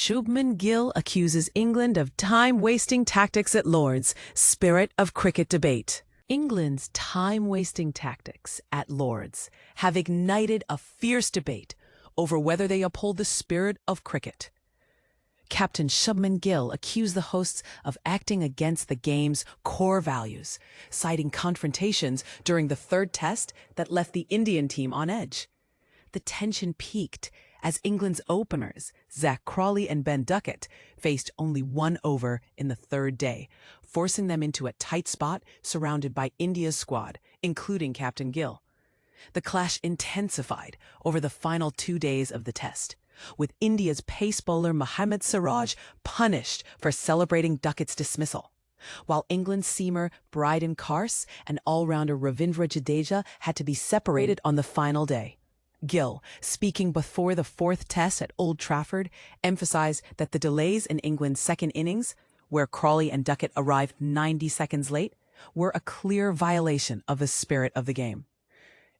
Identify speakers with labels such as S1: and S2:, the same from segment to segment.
S1: Shubman Gill accuses England of time-wasting tactics at Lord's, spirit of cricket debate. England's time-wasting tactics at Lord's have ignited a fierce debate over whether they uphold the spirit of cricket. Captain Shubman Gill accused the hosts of acting against the game's core values, citing confrontations during the third test that left the Indian team on edge. The tension peaked as England's openers, Crawley and Ben Duckett, faced only one over in the third day, forcing them into a tight spot surrounded by India's squad, including Captain Gill. The clash intensified over the final 2 days of the test, with India's pace bowler Mohammad Siraj punished for celebrating Duckett's dismissal, while England's seamer Brydon Carse and all-rounder Ravindra Jadeja had to be separated on the final day. Gill, speaking before the fourth test at Old Trafford, emphasized that the delays in England's second innings, where Crawley and Duckett arrived 90 seconds late, were a clear violation of the spirit of the game.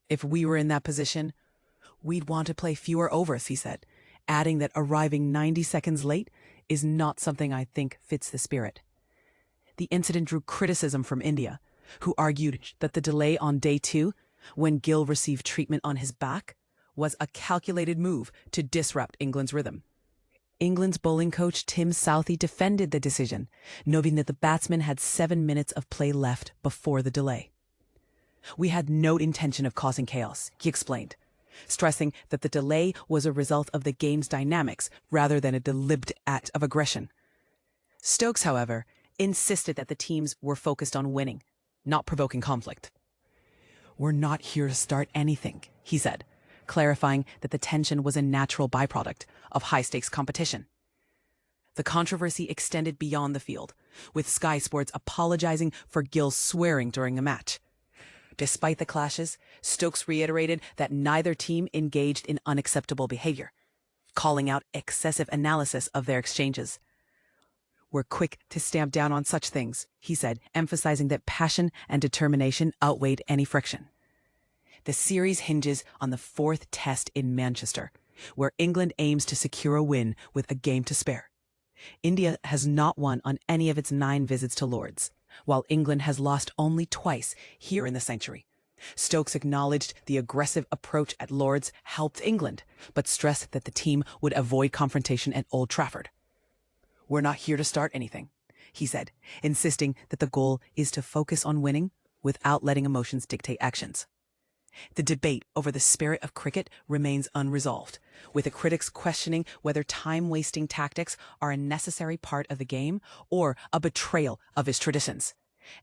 S1: "If we were in that position, we'd want to play fewer overs," he said, adding that arriving 90 seconds late is not something I think fits the spirit. The incident drew criticism from India, who argued that the delay on day 2, when Gill received treatment on his back, was a calculated move to disrupt England's rhythm. England's bowling coach Tim Southey defended the decision, noting that the batsman had 7 minutes of play left before the delay. "We had no intention of causing chaos," he explained, stressing that the delay was a result of the game's dynamics rather than a deliberate act of aggression. Stokes, however, insisted that the teams were focused on winning, not provoking conflict. "We're not here to start anything," he said, clarifying that the tension was a natural byproduct of high-stakes competition. The controversy extended beyond the field, with Sky Sports apologizing for Gill's swearing during the match. Despite the clashes, Stokes reiterated that neither team engaged in unacceptable behavior, calling out excessive analysis of their exchanges. "We're quick to stamp down on such things," he said, emphasizing that passion and determination outweighed any friction. The series hinges on the fourth test in Manchester, where England aims to secure a win with a game to spare. India has not won on any of its 9 visits to Lord's, while England has lost only twice here in the century. Stokes acknowledged the aggressive approach at Lord's helped England, but stressed that the team would avoid confrontation at Old Trafford. "We're not here to start anything," he said, insisting that the goal is to focus on winning without letting emotions dictate actions. The debate over the spirit of cricket remains unresolved, with the critics questioning whether time-wasting tactics are a necessary part of the game or a betrayal of its traditions.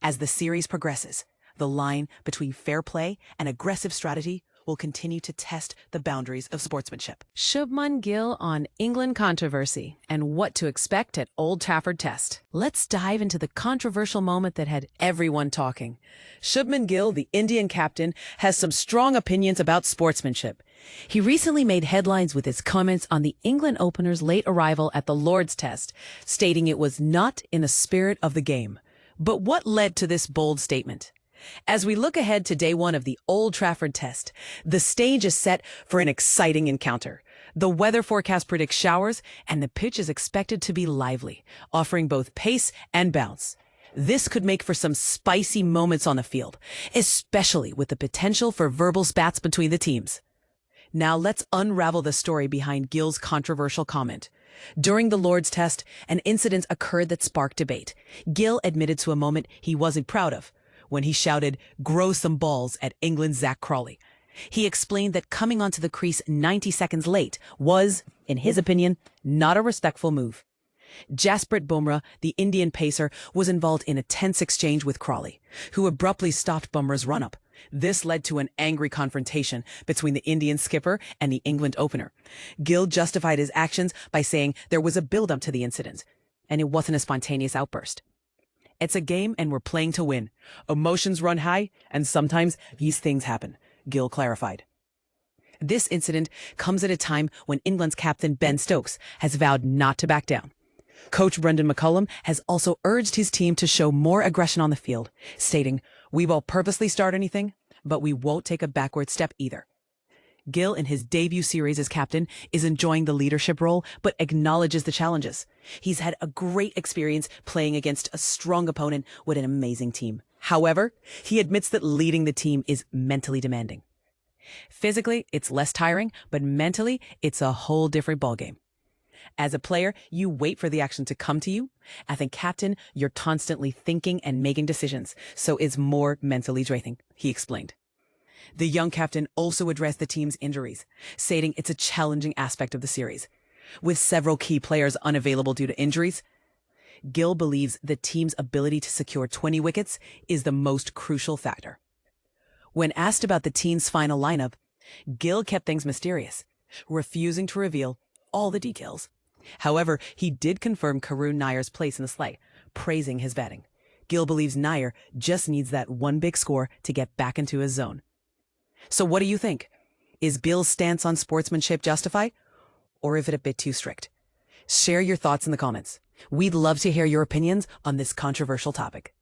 S1: As the series progresses, the line between fair play and aggressive strategy will continue to test the boundaries of sportsmanship. Shubman Gill on England controversy and what to expect at Old Trafford test. Let's dive into the controversial moment that had everyone talking. Shubman Gill, the Indian captain, has some strong opinions about sportsmanship. He recently made headlines with his comments on the England opener's late arrival at the Lord's test, stating it was not in the spirit of the game. But what led to this bold statement? As we look ahead to day 1 of the Old Trafford test, the stage is set for an exciting encounter. The weather forecast predicts showers, and the pitch is expected to be lively, offering both pace and bounce. This could make for some spicy moments on the field, especially with the potential for verbal spats between the teams. Now let's unravel the story behind Gill's controversial comment. During the Lord's test, an incident occurred that sparked debate. Gill admitted to a moment he wasn't proud of, when he shouted, "Grow some balls," at England's Crawley. He explained that coming onto the crease 90 seconds late was, in his opinion, not a respectful move. Jasprit Bumrah, the Indian pacer, was involved in a tense exchange with Crawley, who abruptly stopped Bumrah's run-up. This led to an angry confrontation between the Indian skipper and the England opener. Gill justified his actions by saying there was a build-up to the incident, and it wasn't a spontaneous outburst. "It's a game and we're playing to win. Emotions run high, and sometimes these things happen," Gill clarified. This incident comes at a time when England's captain Ben Stokes has vowed not to back down. Coach Brendan McCullum has also urged his team to show more aggression on the field, stating, "We won't purposely start anything, but we won't take a backward step either." Gill, in his debut series as captain, is enjoying the leadership role, but acknowledges the challenges. He's had a great experience playing against a strong opponent with an amazing team. However, he admits that leading the team is mentally demanding. Physically, it's less tiring, but mentally, it's a whole different ballgame. As a player, you wait for the action to come to you. As a captain, you're constantly thinking and making decisions, so it's more mentally draining, he explained. The young captain also addressed the team's injuries, stating it's a challenging aspect of the series. With several key players unavailable due to injuries, Gill believes the team's ability to secure 20 wickets is the most crucial factor. When asked about the team's final lineup, Gill kept things mysterious, refusing to reveal all the details. However, he did confirm Karun Nair's place in the slate, praising his batting. Gill believes Nair just needs that one big score to get back into his zone. So what do you think? Is Gill's stance on sportsmanship justified, or is it a bit too strict? Share your thoughts in the comments. We'd love to hear your opinions on this controversial topic.